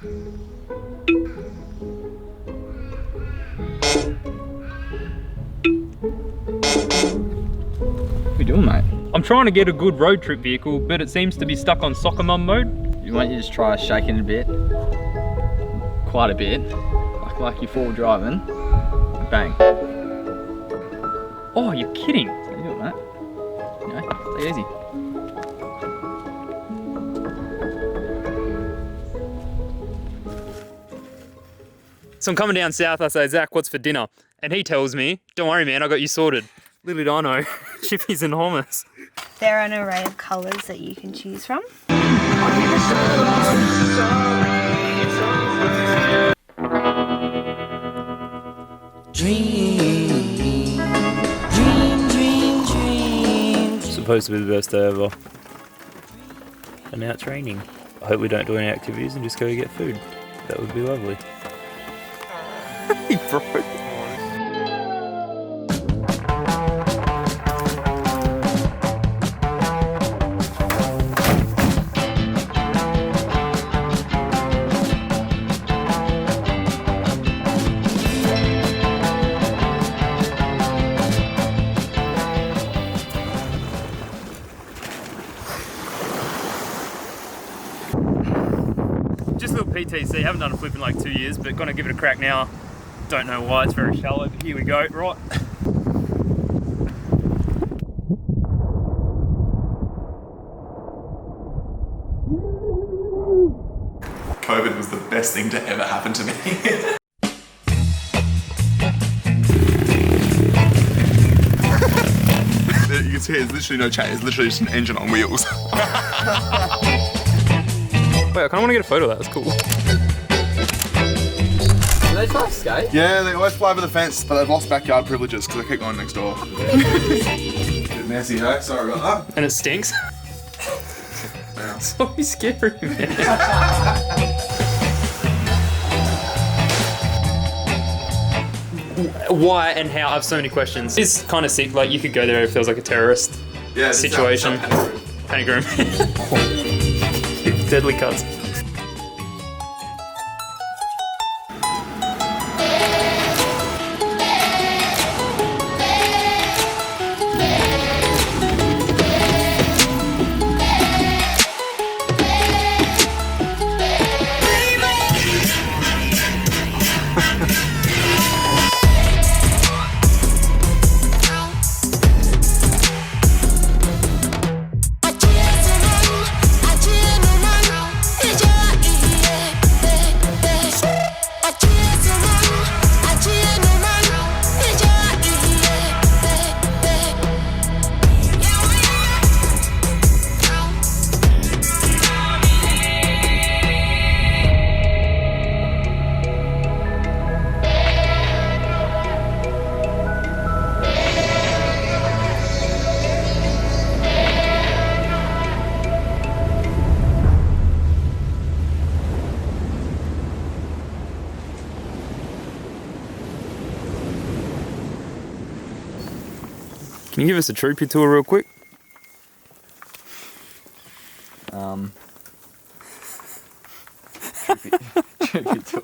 What are you doing, mate? I'm trying to get a good road trip vehicle, but it seems to be stuck on soccer mum mode. Why don't you just try shaking it a bit? Quite a bit. Like you're full driving. Bang. Oh, you're kidding. How you doing, mate? You know, take it easy. So I'm coming down south, I say, Zach, what's for dinner? And he tells me, don't worry, man, I got you sorted. Little did I know, chippies and hummus. There are an array of colours that you can choose from. Supposed to be the best day ever. And now it's raining. I hope we don't do any activities and just go get food. That would be lovely. Hey, bro. Just a little PTC, haven't done a flip in like 2 years, but gonna give it a crack now. Don't know why, it's very shallow, but here we go, right. COVID was the best thing to ever happen to me. You can see there's literally no change, it's literally just an engine on wheels. Wait, I kinda wanna get a photo of that, that's cool. Do they try to skate? Yeah, they always fly over the fence, but they've lost backyard privileges because they keep going next door. Bit messy, hey? Sorry about that. And it stinks. Yeah. So scary, man. Why and how? I have so many questions. It's kind of sick, like you could go there if there was like a terrorist situation. Panic room. Deadly cuts. Can you give us a troopy tour real quick? Troopy tour.